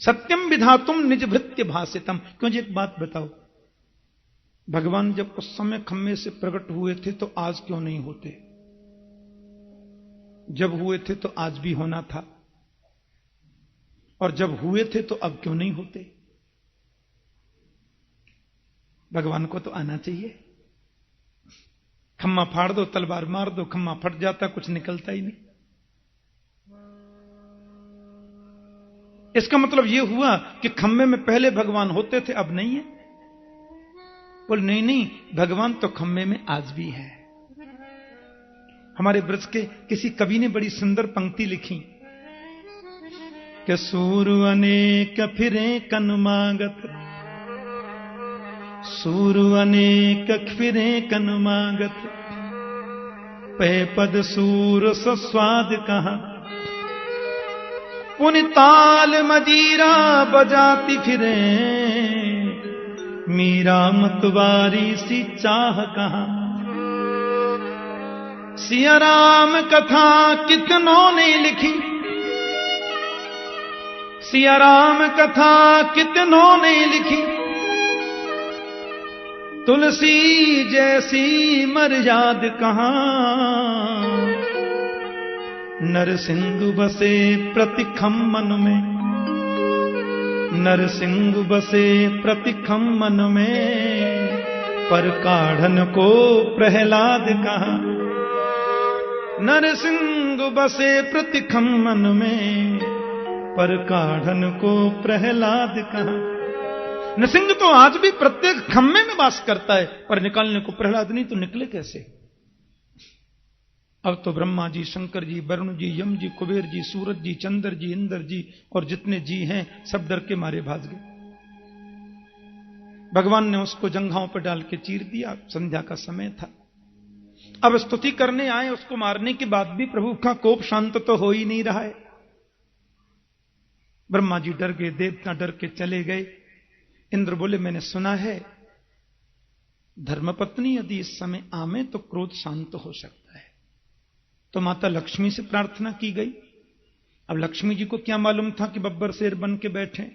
सत्यम विधातुम निज भृत्य भासितम। क्यों जी, एक बात बताओ, भगवान जब उस समय खम्मे से प्रकट हुए थे तो आज क्यों नहीं होते? जब हुए थे तो आज भी होना था, और जब हुए थे तो अब क्यों नहीं होते? भगवान को तो आना चाहिए। खम्मा फाड़ दो, तलवार मार दो, खम्मा फट जाता, कुछ निकलता ही नहीं। इसका मतलब यह हुआ कि खम्मे में पहले भगवान होते थे, अब नहीं है। बोल नहीं नहीं, भगवान तो खम्मे में आज भी है। हमारे ब्रज के किसी कवि ने बड़ी सुंदर पंक्ति लिखी कि सूर अनेक फिरे कनुमागत, सूर अनेक फिरे कनुमागत, पे पद सूर सस्वाद कहा, पुनिताल मजीरा बजाती फिरे, मीरा मतवारी सी चाह कहा। सिया राम कथा कितनों ने लिखी, सिया राम कथा कितनों ने लिखी, तुलसी जैसी मर्याद कहां। नरसिंह बसे प्रतिखम्मन में, नरसिंह बसे प्रतिखम्मन में, पर काढ़न को प्रहलाद कहा। नरसिंह बसे प्रतिखम्मन में, पर काढ़न को प्रहलाद कहा। नरसिंह तो आज भी प्रत्येक खम्मे में वास करता है, पर निकालने को प्रहलाद नहीं, तो निकले कैसे? अब तो ब्रह्मा जी, शंकर जी, वरुण जी, यम जी, कुबेर जी, सूरज जी, चंद्र जी, इंद्र जी और जितने जी हैं सब डर के मारे भाग गए। भगवान ने उसको जंघाओं पर डाल के चीर दिया। संध्या का समय था। अब स्तुति करने आए, उसको मारने के बाद भी प्रभु का कोप शांत तो हो ही नहीं रहा है। ब्रह्मा जी डर गए, देवता डर के चले गए। इंद्र बोले, मैंने सुना है धर्मपत्नी यदि इस समय आमे तो क्रोध शांत हो सकता है। तो माता लक्ष्मी से प्रार्थना की गई। अब लक्ष्मी जी को क्या मालूम था कि बब्बर शेर बन के बैठे।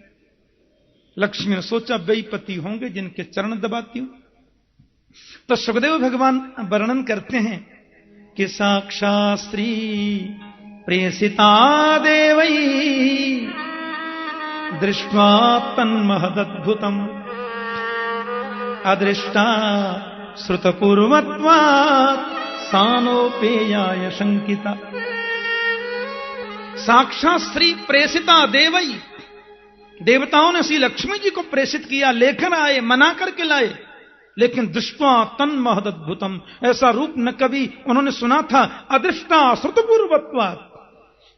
लक्ष्मी ने सोचा बेईपति होंगे जिनके चरण दबाती हूं। तो सुखदेव भगवान वर्णन करते हैं कि साक्षात् श्री प्रेषिता देवई दृष्ट्वा तन्महदद्भुतम् अदृष्टा श्रुतपूर्वत्वात् सानोपेयाय शंकिता। साक्षात् श्री प्रेषिता देवई, देवताओं ने श्री लक्ष्मी जी को प्रेषित किया, लेकर आए, मना करके लाए, लेकिन दृष्ट्वा तन्महदद्भुतम्, ऐसा रूप न कभी उन्होंने सुना था। अदृष्टा श्रुतपूर्वत्वात्,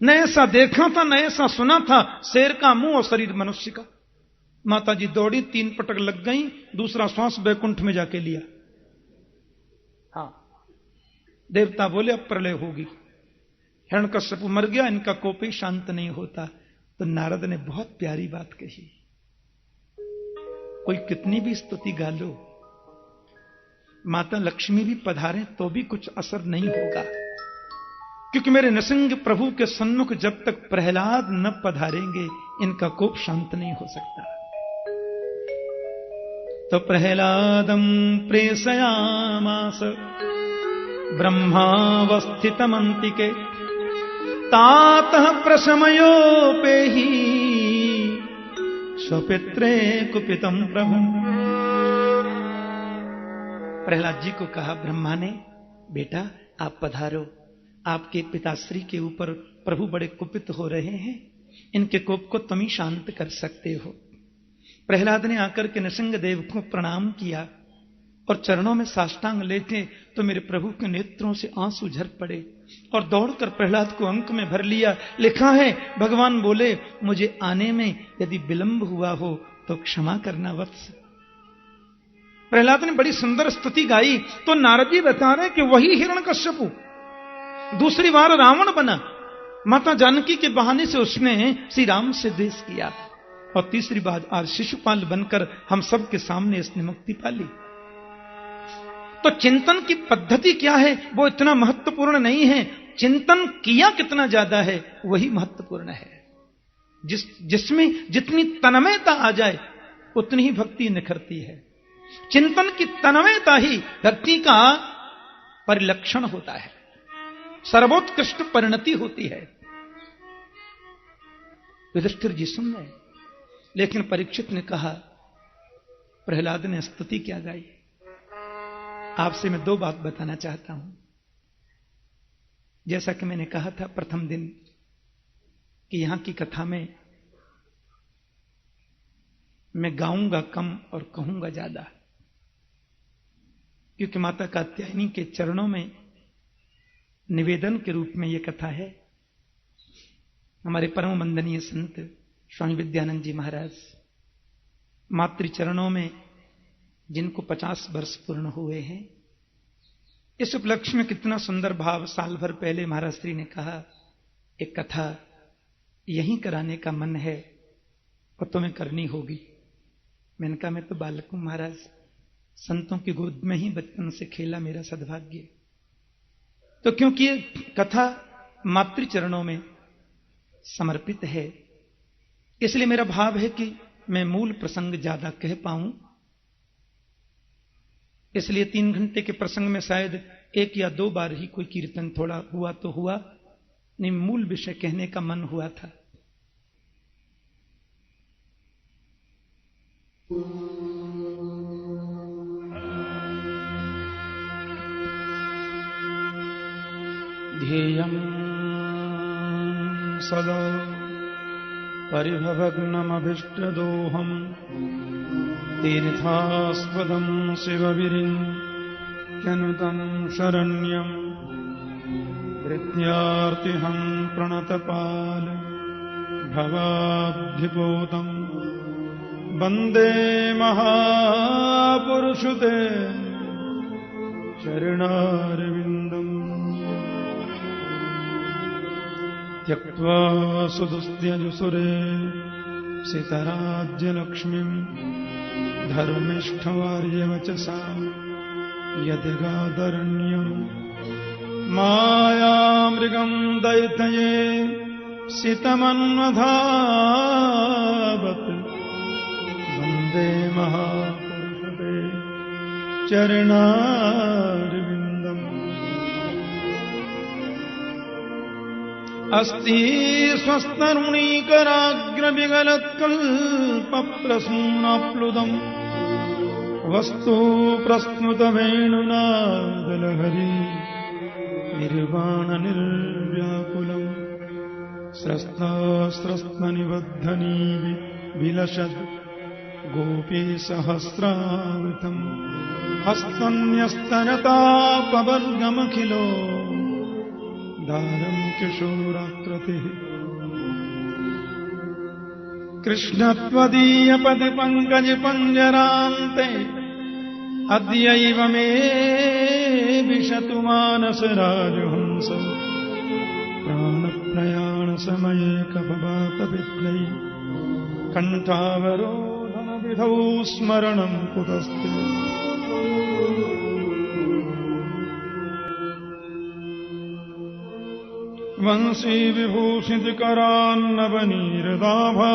न ऐसा देखा था न ऐसा सुना था। शेर का मुंह और शरीर मनुष्य का। माता जी दौड़ी, 3 पटक लग गई, दूसरा श्वास बैकुंठ में जाके लिया। हाँ, देवता बोले अब प्रलय होगी। हिरण्यकश्यप मर गया, इनका कोप ही शांत नहीं होता। तो नारद ने बहुत प्यारी बात कही, कोई कितनी भी स्तुति गा लो, माता लक्ष्मी भी पधारें तो भी कुछ असर नहीं होगा, क्योंकि मेरे नृसिंह प्रभु के सन्मुख जब तक प्रहलाद न पधारेंगे इनका कोप शांत नहीं हो सकता। तो प्रहलादं प्रेषयामास ब्रह्मावस्थितमन्तिके तातः प्रशमयोपेहि स्वपित्रे कुपितं प्रभु। प्रहलाद जी को कहा ब्रह्मा ने, बेटा आप पधारो, आपके पिताश्री के ऊपर प्रभु बड़े कुपित हो रहे हैं, इनके कोप को तुम ही शांत कर सकते हो। प्रहलाद ने आकर के नृसिंह देव को प्रणाम किया और चरणों में साष्टांग लेते तो मेरे प्रभु के नेत्रों से आंसू झर पड़े और दौड़कर प्रहलाद को अंक में भर लिया। लिखा है भगवान बोले, मुझे आने में यदि विलंब हुआ हो तो क्षमा करना वत्स। प्रहलाद ने बड़ी सुंदर स्तुति गाई। तो नारद जी बता रहे कि वही हिरण्यकश्यप दूसरी बार रावण बना। माता जानकी के बहाने से उसने श्री राम से द्वेष किया और तीसरी बार आज शिशुपाल बनकर हम सब के सामने इसने मुक्ति पाली। तो चिंतन की पद्धति क्या है वो इतना महत्वपूर्ण नहीं है, चिंतन किया कितना ज्यादा है वही महत्वपूर्ण है। जिसमें जितनी तन्मयता आ जाए उतनी ही भक्ति निखरती है। चिंतन की तन्मयता ही भक्ति का परिलक्षण होता है, सर्वोत्कृष्ट परिणति होती है। युधिष्ठिर जी सुन रहे, लेकिन परीक्षित ने कहा, प्रहलाद ने स्तुति क्या गाई। आपसे मैं दो बात बताना चाहता हूं। जैसा कि मैंने कहा था प्रथम दिन कि यहां की कथा में मैं गाऊंगा कम और कहूंगा ज्यादा, क्योंकि माता कात्यायनी के चरणों में निवेदन के रूप में यह कथा है। हमारे परम वंदनीय संत स्वामी विद्यानंद जी महाराज मातृचरणों में जिनको 50 वर्ष पूर्ण हुए हैं, इस उपलक्ष्य में कितना सुंदर भाव। साल भर पहले महाराज श्री ने कहा, एक कथा यहीं कराने का मन है और तुम्हें करनी होगी। मैंने कहा, मैं तो बालक हूं महाराज, संतों की गोद में ही बचपन से खेला मेरा सद्भाग्य। तो क्योंकि ये कथा मातृचरणों में समर्पित है, इसलिए मेरा भाव है कि मैं मूल प्रसंग ज्यादा कह पाऊं। इसलिए 3 घंटे के प्रसंग में शायद 1 या 2 बार ही कोई कीर्तन थोड़ा हुआ तो हुआ, नहीं मूल विषय कहने का मन हुआ था। ध्येयं सदा परिभवग्नमभिष्टदोहं तीर्थास्पदं शिवविरिञ्चनुतं शरण्यं वृत्यार्तिहं प्रणतपाल भवाब्धिपोतं वन्दे महापुरुषुते चरणारविन्दम् त्यक्त्वा सुदुस्त्यजुसुरे सितराज्यलक्ष्मीम् धर्मिष्ठवार्यवचसा यदिगादरण्यम् मायामृगम् दैतये सितमन्वधावत् वन्दे महापुरुषते चरणारविन्दम् अस्ति स्वस्तरुणीकराग्रविगलत्कल्पप्रसूनाप्लुतम् वस्तु प्रस्नुतवेणुनादलहरी निर्वाणनिर्व्याकुलम् स्रस्तास्रस्मनिबद्धनी विलसद् गोपीसहस्रावृतम् हस्तन्यस्तनतापवर्गमखिलो दारं किशोराकृतिः कृष्णत्वदीयपदिपङ्कजपञ्जरान्ते अद्यैव मे विशतु मानसराजहंस प्राणप्रयाणसमये कपवातविघ्नै कण्ठावरोधनविधौ स्मरणं कुतस्ते वंशी विभूषितकरान्नवनीरदाभा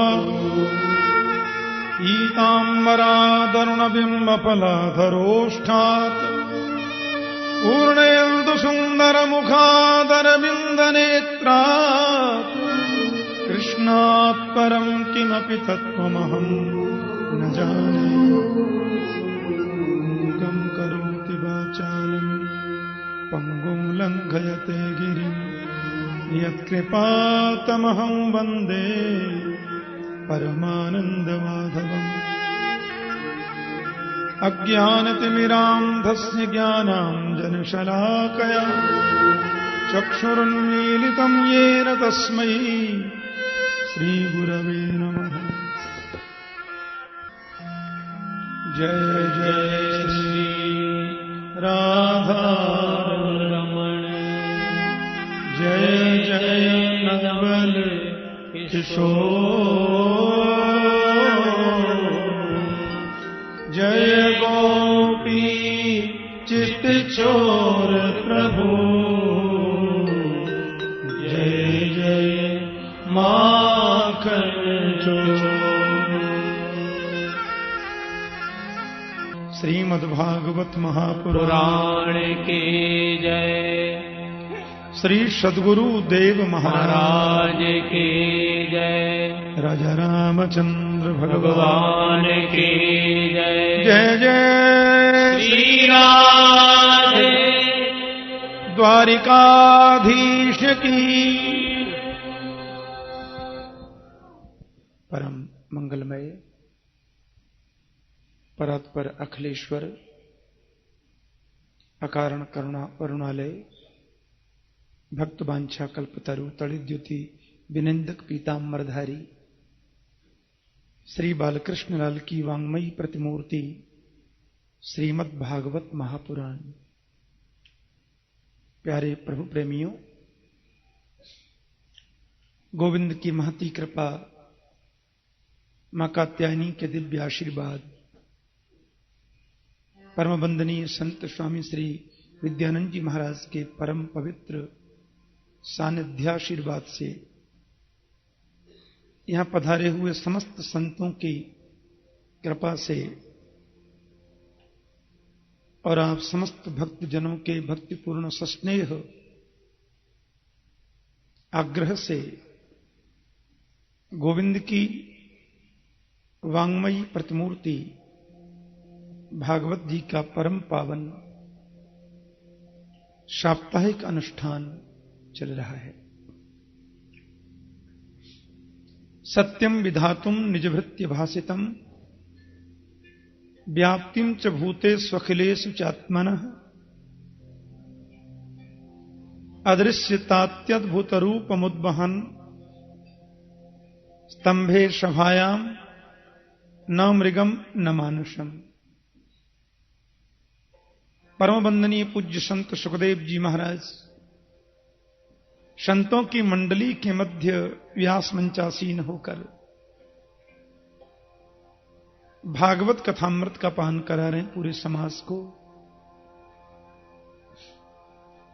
पीताम्बरादरुणबिम्बफलाधरोष्ठात् पूर्णेन्दुसुन्दरमुखादरविन्दनेत्रात् कृष्णात् परं किमपि तत्त्वमहं न जाने मूकं करोति वाचालं पङ्गुं लङ्घयते गिरिम् यत्कृपातमहं वन्दे परमानन्दमाधवम् अज्ञानतिमिरान्धस्य ज्ञानाञ्जनशलाकया चक्षुरुन्मीलितं येन तस्मै श्रीगुरवे नमः। जय जय श्री राधारमण जय जय नवल किशोर जय गोपी चित चोर प्रभु जय जय माँ माखन चोर। श्रीमद्भागवत महापुराण की जय। श्री सद्गुरु देव महाराज की जय। राजा रामचंद्र भगवान की जय। जय जय श्री राधे द्वारिकाधीश की। परम मंगलमय परात्पर अखिलेश्वर अकारण करुणा करुणालय भक्त वांछा कल्पतरु तड़िद्युति विनिंदक पीताम्बरधारी श्री बालकृष्ण लाल की वांग्मयी प्रतिमूर्ति श्रीमद् भागवत महापुराण। प्यारे प्रभु प्रेमियों, गोविंद की महती कृपा, मां कात्यायनी के दिव्य आशीर्वाद, परम वंदनीय संत स्वामी श्री विद्यानंद जी महाराज के परम पवित्र सानिध्याशीर्वाद से यहां पधारे हुए समस्त संतों की कृपा से और आप समस्त भक्त जनों के भक्तिपूर्ण सस्नेह आग्रह से गोविंद की वांग्मयी प्रतिमूर्ति भागवत जी का परम पावन साप्ताहिक अनुष्ठान चल रहा है। सत्यम विधातुम निजभृत्य भासितम व्याप्तिम च भूते स्वखिलेषु चात्मनः अदृश्यतात्यद्भुत रूपमुद्वहन् स्तंभे सभायाम न मृगम न मानुषम। परम वंदनीय पूज्य संत सुखदेव जी महाराज संतों की मंडली के मध्य व्यास मंचासीन होकर भागवत कथामृत का पान करा रहे हैं पूरे समाज को,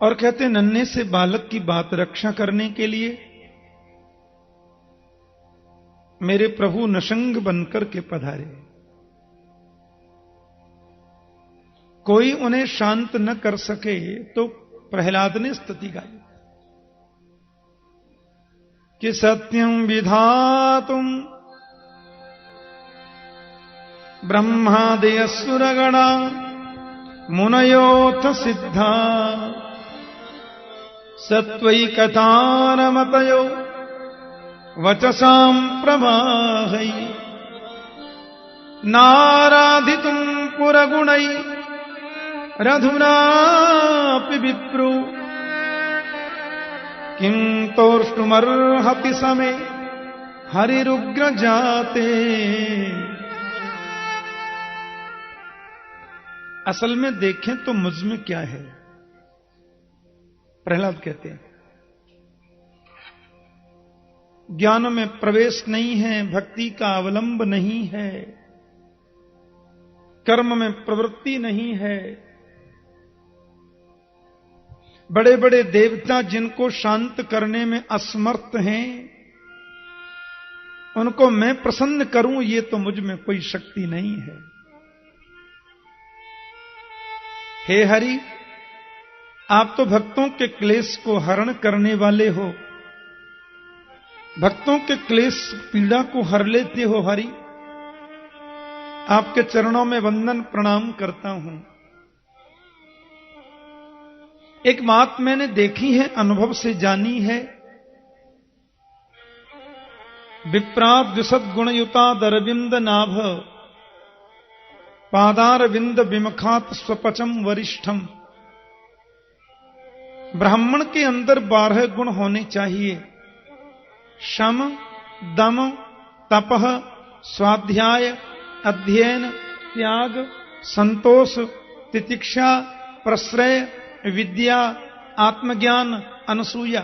और कहते नन्हे से बालक की बात रक्षा करने के लिए मेरे प्रभु नशंग बनकर के पधारे। कोई उन्हें शांत न कर सके तो प्रहलाद ने स्तुति गाई कि सत्यम विधातुम ब्रह्मादयसुरगणा मुनयोऽथ सिद्धा सत्वैकतारमतयो वचसां प्रवाहै नाराधितुं पुरगुणै रधुनापि विप्रो किं तोष्टुमर्हति समे हरिरुग्र जाते। असल में देखें तो मुझ में क्या है, प्रहलाद कहते हैं ज्ञान में प्रवेश नहीं है, भक्ति का अवलंब नहीं है, कर्म में प्रवृत्ति नहीं है। बड़े बड़े देवता जिनको शांत करने में असमर्थ हैं, उनको मैं प्रसन्न करूं ये तो मुझ में कोई शक्ति नहीं है। हे हरि, आप तो भक्तों के क्लेश को हरण करने वाले हो, भक्तों के क्लेश पीड़ा को हर लेते हो। हरि, आपके चरणों में वंदन प्रणाम करता हूं। एक बात मैंने देखी है, अनुभव से जानी है, विप्राद विशद गुणयुता दरविंद नाभ पादार विंद विमखात स्वपचम वरिष्ठम। ब्राह्मण के अंदर 12 गुण होने चाहिए, शम दम तपः स्वाध्याय अध्ययन त्याग संतोष तितिक्षा प्रश्रय विद्या आत्मज्ञान अनसूया।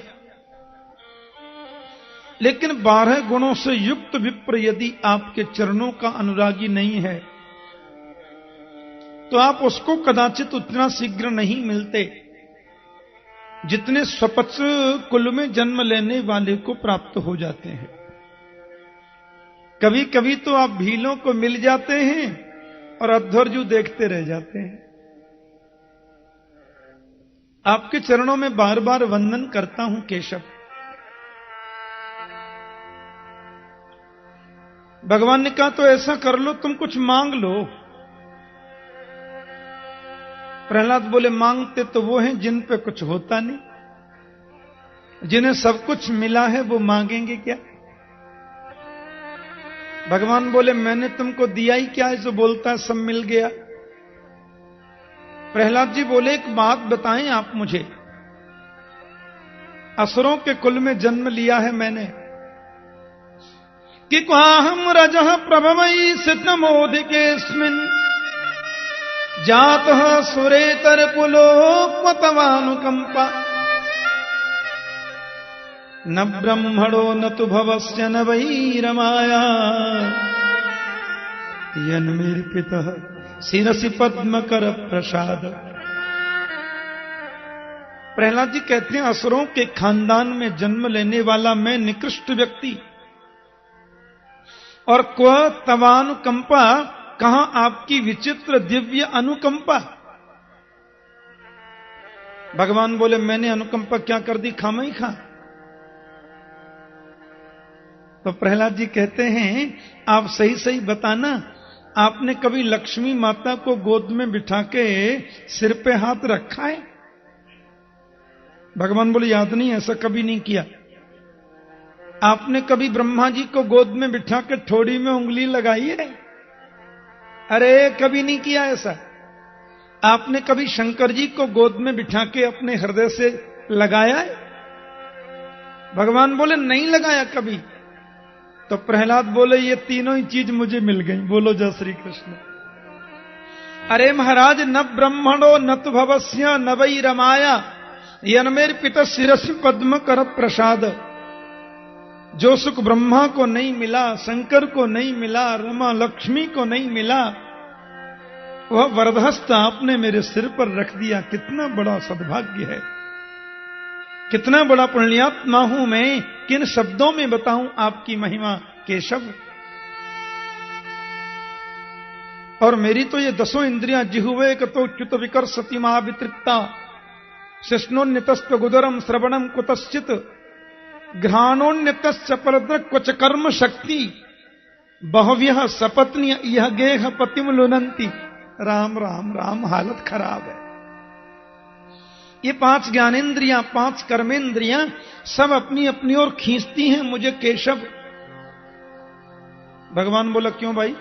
लेकिन 12 गुणों से युक्त विप्र यदि आपके चरणों का अनुरागी नहीं है तो आप उसको कदाचित उतना शीघ्र नहीं मिलते जितने स्वपच कुल में जन्म लेने वाले को प्राप्त हो जाते हैं। कभी कभी तो आप भीलों को मिल जाते हैं और अध्वर्जु देखते रह जाते हैं। आपके चरणों में बार बार वंदन करता हूं केशव। भगवान ने कहा तो ऐसा कर लो, तुम कुछ मांग लो। प्रहलाद बोले मांगते तो वो हैं जिन पे कुछ होता नहीं, जिन्हें सब कुछ मिला है वो मांगेंगे क्या? भगवान बोले मैंने तुमको दिया ही क्या है जो बोलता है सब मिल गया। प्रहलाद जी बोले एक बात बताएं आप मुझे, असुरों के कुल में जन्म लिया है मैंने, कि क्वाहम रजः प्रभवै सिद्धमोदिकेऽस्मिन् जातः सुरेतर कुलोपतवानुकंपा न ब्रह्मणो न तु भवस्य न वै रमाया यन्मीर्पितः शिरसि पद्मकर प्रसाद। प्रहलाद जी कहते हैं असुरों के खानदान में जन्म लेने वाला मैं निकृष्ट व्यक्ति, और क्व तवानुकंपा, कहां आपकी विचित्र दिव्य अनुकंपा। भगवान बोले मैंने अनुकंपा क्या कर दी, खामा ही खा। तो प्रहलाद जी कहते हैं आप सही सही बताना, आपने कभी लक्ष्मी माता को गोद में बिठा के सिर पे हाथ रखा है? भगवान बोले याद नहीं, ऐसा कभी नहीं किया। आपने कभी ब्रह्मा जी को गोद में बिठा के ठोड़ी में उंगली लगाई है? अरे कभी नहीं किया ऐसा। आपने कभी शंकर जी को गोद में बिठा के अपने हृदय से लगाया है? भगवान बोले नहीं लगाया कभी। तो प्रहलाद बोले ये तीनों ही चीज मुझे मिल गई। बोलो जय श्री कृष्ण। अरे महाराज न ब्रह्मणो न तु भवस्य न वै रमाया यन्मेर पिता शिरसि पद्म कर प्रसाद। जो सुख ब्रह्मा को नहीं मिला, शंकर को नहीं मिला, रमा लक्ष्मी को नहीं मिला, वह वरदहस्त आपने मेरे सिर पर रख दिया। कितना बड़ा सद्भाग्य है, कितना बड़ा पुण्यात्मा हूं मैं। किन शब्दों में बताऊं आपकी महिमा केशव। और मेरी तो ये 10 इंद्रियां जिह्वे कतो च्युत विकर्षति महावितृप्ता शिष्णोन्यतस्त्व गुदरम श्रवणम कुतश्चित घ्राणोन्यतश्च परद्रक क्वच कर्म शक्ति बहव्यः सपत्नी यह गेह पतिम लुनंती। राम राम राम, हालत खराब है। ये 5 ज्ञानेन्द्रियां, 5 कर्मेंद्रियां सब अपनी अपनी ओर खींचती हैं मुझे केशव। भगवान बोला क्यों भाई?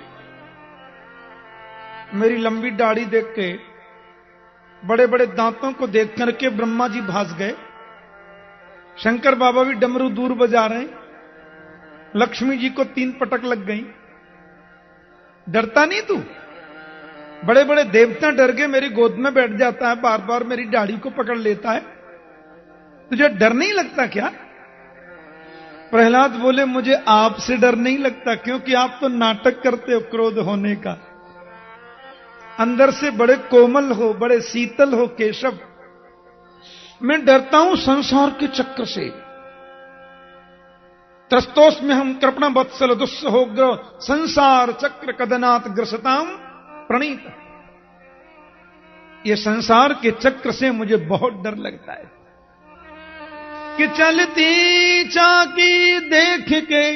मेरी लंबी दाढ़ी देख के, बड़े बड़े दांतों को देख करके ब्रह्मा जी भास गए, शंकर बाबा भी डमरू दूर बजा रहे हैं, लक्ष्मी जी को 3 पटक लग गई। डरता नहीं तू? बड़े बड़े देवता डर के मेरी गोद में बैठ जाता है, बार बार मेरी दाढ़ी को पकड़ लेता है, तुझे डर नहीं लगता क्या? प्रहलाद बोले मुझे आपसे डर नहीं लगता, क्योंकि आप तो नाटक करते हो क्रोध होने का। अंदर से बड़े कोमल हो, बड़े शीतल हो केशव। मैं डरता हूं संसार के चक्र से। त्रस्तोष में हम कृपण वत्सल दुस्सहोग्र संसार चक्र कदनात् ग्रसताम प्रणीत। ये संसार के चक्र से मुझे बहुत डर लगता है कि चलती चाकी देख के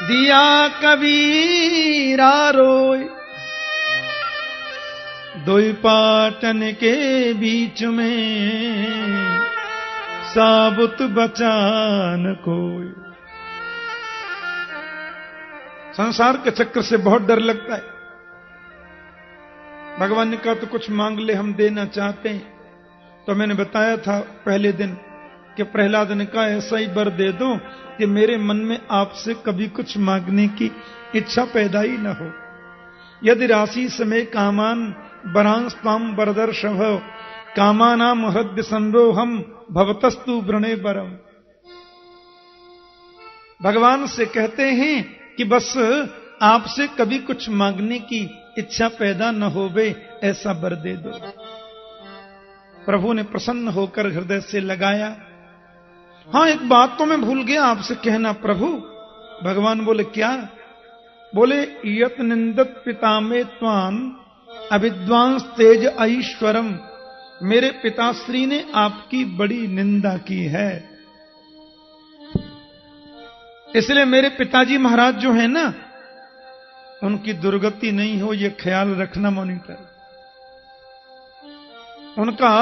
दिया कबीरा रोय, दोई पाटन के बीच में साबुत बचान कोई। संसार के चक्र से बहुत डर लगता है। भगवान ने कहा तो कुछ मांग ले, हम देना चाहते हैं। तो मैंने बताया था पहले दिन कि प्रहलाद ने कहा ऐसा ही वर दे दो कि मेरे मन में आपसे कभी कुछ मांगने की इच्छा पैदा ही न हो। यदि राशि समय कामान वरांस्ताम वरदर्शभ कामानाम हृदय संरोहम भवतस्तु व्रणे वरम। भगवान से कहते हैं कि बस आपसे कभी कुछ मांगने की इच्छा पैदा न होवे, ऐसा वर दे दो। प्रभु ने प्रसन्न होकर हृदय से लगाया। हां एक बात तो मैं भूल गया आपसे कहना प्रभु, भगवान बोले क्या? बोले यत निंदत पिता में त्वान अविद्वांस तेज ऐश्वरम, मेरे पिताश्री ने आपकी बड़ी निंदा की है, इसलिए मेरे पिताजी महाराज जो है ना, उनकी दुर्गति नहीं हो ये ख्याल रखना मॉनिटर, उनका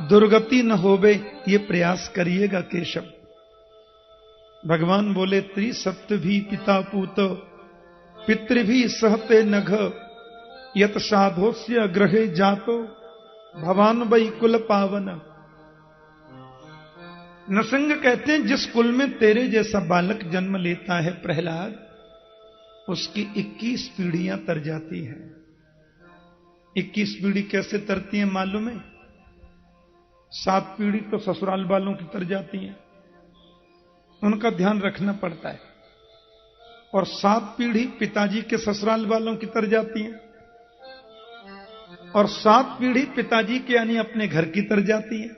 दुर्गति न होवे ये प्रयास करिएगा केशव। भगवान बोले त्रिसप्त भी पिता पूत पितृ भी सहते नघ, यत साधोस्य ग्रहे जातो भवान वै कुल पावन। नृसिंह कहते हैं जिस कुल में तेरे जैसा बालक जन्म लेता है प्रहलाद, उसकी 21 पीढ़ियां तर जाती हैं। 21 पीढ़ी कैसे तरती हैं मालूम है? 7 पीढ़ी तो ससुराल वालों की तर जाती हैं, उनका ध्यान रखना पड़ता है, और 7 पीढ़ी पिताजी के ससुराल वालों की तर जाती हैं, और 7 पीढ़ी पिताजी के यानी अपने घर की तर जाती है।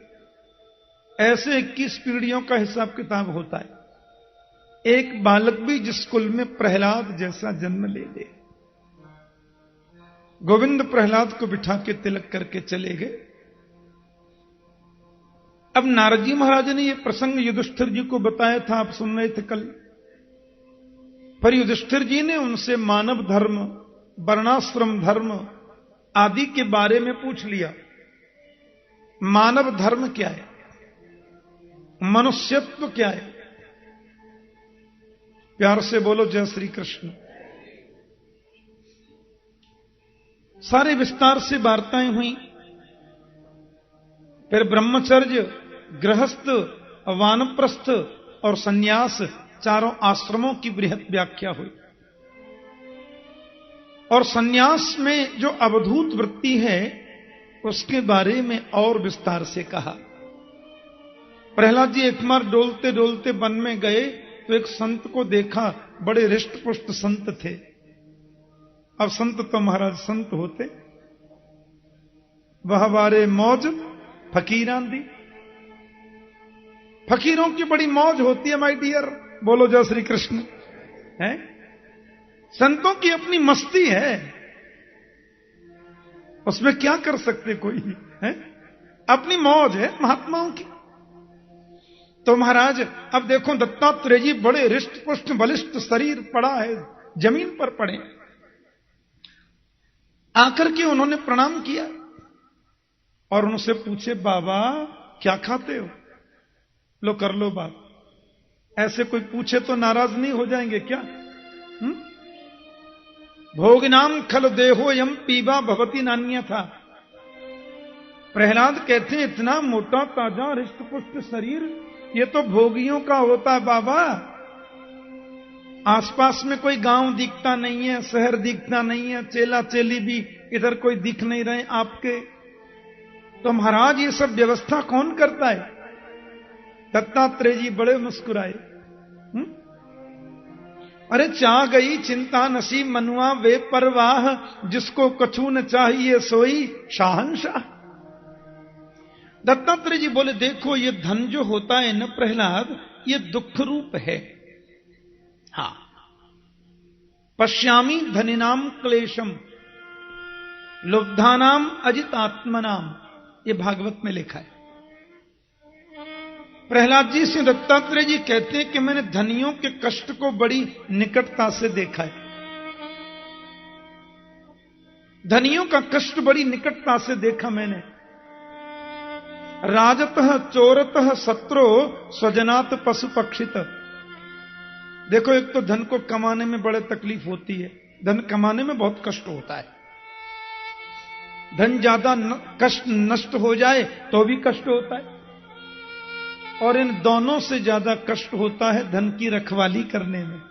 ऐसे 21 पीढ़ियों का हिसाब किताब होता है। एक बालक भी जिस कुल में प्रहलाद जैसा जन्म ले ले। गोविंद प्रहलाद को बिठा के तिलक करके चले गए। अब नारद जी महाराज ने यह प्रसंग युधिष्ठिर जी को बताया था, आप सुन रहे थे कल। पर युधिष्ठिर जी ने उनसे मानव धर्म, वर्णाश्रम धर्म आदि के बारे में पूछ लिया। मानव धर्म क्या है, मनुष्यत्व क्या है? प्यार से बोलो जय श्री कृष्ण। सारे विस्तार से वार्ताएं हुई। फिर ब्रह्मचर्य, गृहस्थ, वानप्रस्थ और सन्यास चारों आश्रमों की बृहत व्याख्या हुई। और सन्यास में जो अवधूत वृत्ति है उसके बारे में और विस्तार से कहा। प्रहलाद जी एक बार डोलते डोलते वन में गए तो एक संत को देखा, बड़े हृष्ट पुष्ट संत थे। अब संत तो महाराज संत होते, वह बारे मौज फकीरान दी। फकीरों की बड़ी मौज होती है माय डियर, बोलो जय श्री कृष्ण। है संतों की अपनी मस्ती है, उसमें क्या कर सकते कोई है, अपनी मौज है महात्माओं की। तो महाराज अब देखो दत्तात्रेय जी बड़े हृष्ट पुष्ट बलिष्ठ शरीर पड़ा है, जमीन पर पड़े। आकर के उन्होंने प्रणाम किया और उनसे पूछे, बाबा क्या खाते हो? लो कर लो बात। ऐसे कोई पूछे तो नाराज नहीं हो जाएंगे क्या? भोगिनाम खल देहो यम पीबा भवती नान्य था। प्रहलाद कहते हैं इतना मोटा ताजा हृष्ट पुष्ट शरीर ये तो भोगियों का होता है बाबा। आसपास में कोई गांव दिखता नहीं है, शहर दिखता नहीं है, चेला चेली भी इधर कोई दिख नहीं रहे आपके, तो महाराज ये सब व्यवस्था कौन करता है? दत्तात्रेय जी बड़े मुस्कुराए। अरे चाह गई चिंता नसीब मनुआ वे परवाह, जिसको कछु न चाहिए सोई शाहंशाह। दत्तात्रेय जी बोले देखो ये धन जो होता है न प्रहलाद, ये दुख रूप है। हां, पश्यामी धनिनाम क्लेशम लुब्धानाम अजितात्मनाम, ये भागवत में लिखा है। प्रहलाद जी से दत्तात्रेय जी कहते हैं कि मैंने धनियों के कष्ट को बड़ी निकटता से देखा है। धनियों का कष्ट बड़ी निकटता से देखा मैंने। राजतः चोरतः शत्रो स्वजनात पशु पक्षित। देखो एक तो धन को कमाने में बड़े तकलीफ होती है, धन कमाने में बहुत कष्ट होता है। धन ज्यादा कष्ट नष्ट हो जाए तो भी कष्ट होता है, और इन दोनों से ज्यादा कष्ट होता है धन की रखवाली करने में।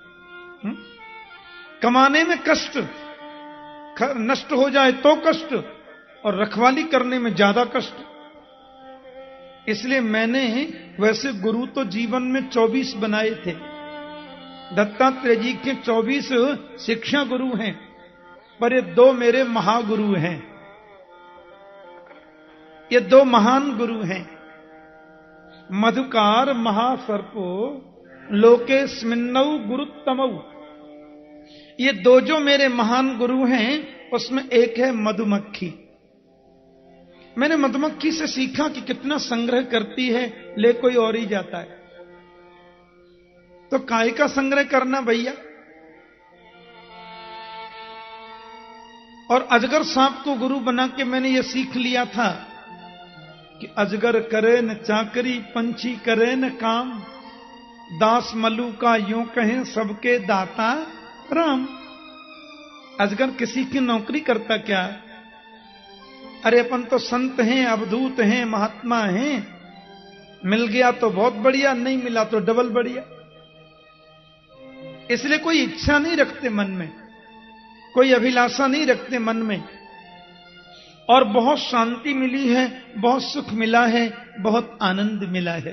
कमाने में कष्ट, नष्ट हो जाए तो कष्ट, और रखवाली करने में ज्यादा कष्ट। इसलिए मैंने वैसे गुरु तो जीवन में 24 बनाए थे। दत्तात्रेय जी के 24 शिक्षा गुरु हैं, पर ये 2 मेरे महागुरु हैं। ये 2 महान गुरु हैं। मधुकार महासर्पो लोकेस्मिन्नौ गुरुत्तमौ। ये दो जो मेरे महान गुरु हैं उसमें एक है मधुमक्खी। मैंने मधुमक्खी से सीखा कि कितना संग्रह करती है, ले कोई और ही जाता है। तो काय का संग्रह करना भैया। और अजगर सांप को गुरु बना के मैंने ये सीख लिया था कि अजगर करे न चाकरी, पंछी करे न काम, दास मल्लू का यूं कहें सबके दाता राम। अजगर किसी की नौकरी करता क्या? अरे अपन तो संत हैं, अवधूत हैं, महात्मा हैं। मिल गया तो बहुत बढ़िया, नहीं मिला तो डबल बढ़िया। इसलिए कोई इच्छा नहीं रखते मन में, कोई अभिलाषा नहीं रखते मन में। और बहुत शांति मिली है, बहुत सुख मिला है, बहुत आनंद मिला है।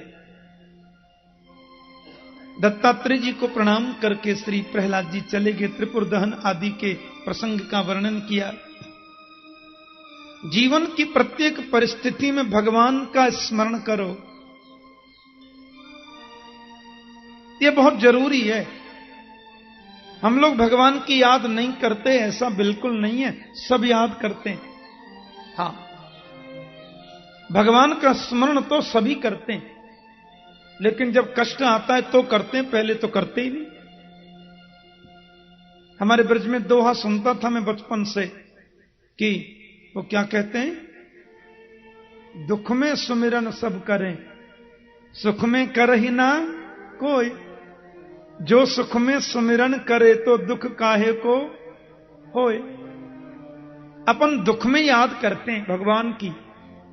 दत्तात्रेय जी को प्रणाम करके श्री प्रहलाद जी चले गए। त्रिपुर दहन आदि के प्रसंग का वर्णन किया। जीवन की प्रत्येक परिस्थिति में भगवान का स्मरण करो, यह बहुत जरूरी है। हम लोग भगवान की याद नहीं करते ऐसा बिल्कुल नहीं है, सब याद करते हैं। हाँ, भगवान का स्मरण तो सभी करते हैं, लेकिन जब कष्ट आता है तो करते हैं, पहले तो करते ही नहीं। हमारे ब्रज में दोहा सुनता था मैं बचपन से कि वो क्या कहते हैं, दुख में सुमिरन सब करें, सुख में कर ही ना कोई। जो सुख में सुमिरन करे तो दुख काहे को होए। अपन दुख में याद करते हैं भगवान की।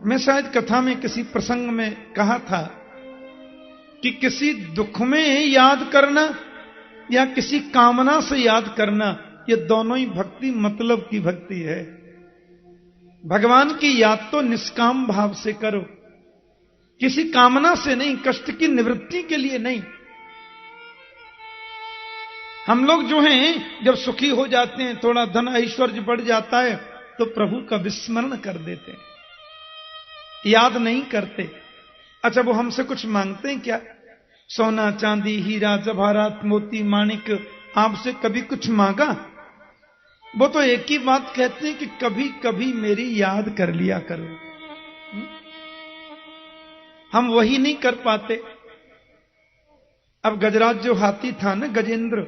मैं शायद कथा में किसी प्रसंग में कहा था कि किसी दुख में याद करना या किसी कामना से याद करना, ये दोनों ही भक्ति मतलब की भक्ति है। भगवान की याद तो निष्काम भाव से करो, किसी कामना से नहीं, कष्ट की निवृत्ति के लिए नहीं। हम लोग जो हैं जब सुखी हो जाते हैं, थोड़ा धन ऐश्वर्य बढ़ जाता है, तो प्रभु का विस्मरण कर देते हैं, याद नहीं करते। अच्छा, वो हमसे कुछ मांगते हैं क्या? सोना चांदी हीरा जवाहरात मोती माणिक आपसे कभी कुछ मांगा? वो तो एक ही बात कहते हैं कि कभी कभी मेरी याद कर लिया करो। हम वही नहीं कर पाते। अब गजराज जो हाथी था ना, गजेंद्र,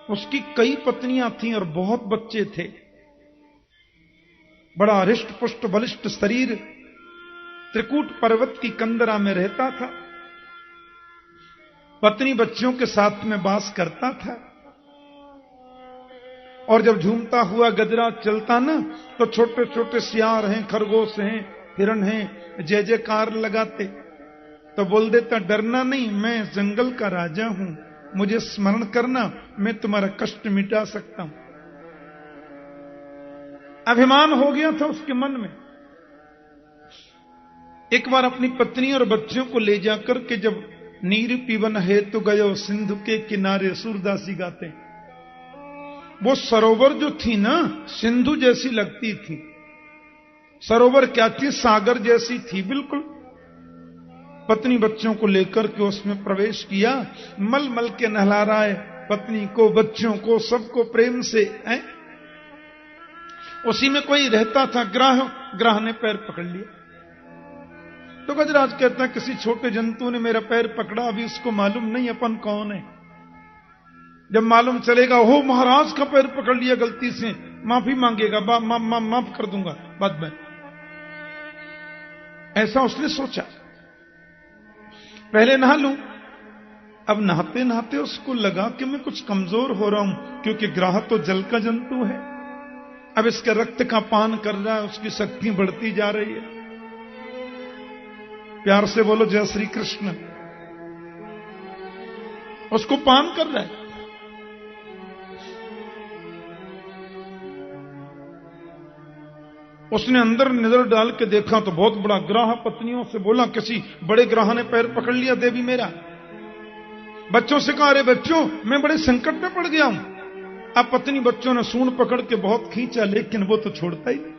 उसकी कई पत्नियां थीं और बहुत बच्चे थे। बड़ा हृष्ट पुष्ट बलिष्ठ शरीर, त्रिकूट पर्वत की कंदरा में रहता था, पत्नी बच्चों के साथ में वास करता था। और जब झूमता हुआ गजराज चलता ना, तो छोटे छोटे सियार हैं, खरगोश हैं, हिरण हैं, जय जयकार लगाते। तो बोल देता, डरना नहीं, मैं जंगल का राजा हूं, मुझे स्मरण करना, मैं तुम्हारा कष्ट मिटा सकता हूं। अभिमान हो गया था उसके मन में। एक बार अपनी पत्नी और बच्चों को ले जाकर के जब नीर पीवन हेतु गयो सिंधु के किनारे, सूरदासी गाते, वो सरोवर जो थी ना, सिंधु जैसी लगती थी। सरोवर क्या थी? सागर जैसी थी बिल्कुल। पत्नी बच्चों को लेकर के उसमें प्रवेश किया, मल मल के नहला रहा है पत्नी को, बच्चों को, सबको प्रेम से है। उसी में कोई रहता था, ग्राह ने पैर पकड़ लिया। तो गजराज कहता है, किसी छोटे जंतु ने मेरा पैर पकड़ा, अभी उसको मालूम नहीं अपन कौन है। जब मालूम चलेगा, हो महाराज का पैर पकड़ लिया गलती से, माफी मांगेगा, माफ कर दूंगा बाद में। ऐसा उसने सोचा, पहले नहा लूं। अब नहाते नहाते उसको लगा कि मैं कुछ कमजोर हो रहा हूं, क्योंकि ग्राह तो जल का जंतु है। अब इसके रक्त का पान कर रहा है, उसकी शक्ति बढ़ती जा रही है। प्यार से बोलो जय श्री कृष्ण। उसको पान कर रहा है। उसने अंदर नजर डाल के देखा तो बहुत बड़ा ग्राह। पत्नियों से बोला, किसी बड़े ग्राह ने पैर पकड़ लिया देवी मेरा। बच्चों से कहा, अरे बच्चों, मैं बड़े संकट में पड़ गया हूं। अब पत्नी बच्चों ने सूंड पकड़ के बहुत खींचा, लेकिन वो तो छोड़ता ही नहीं।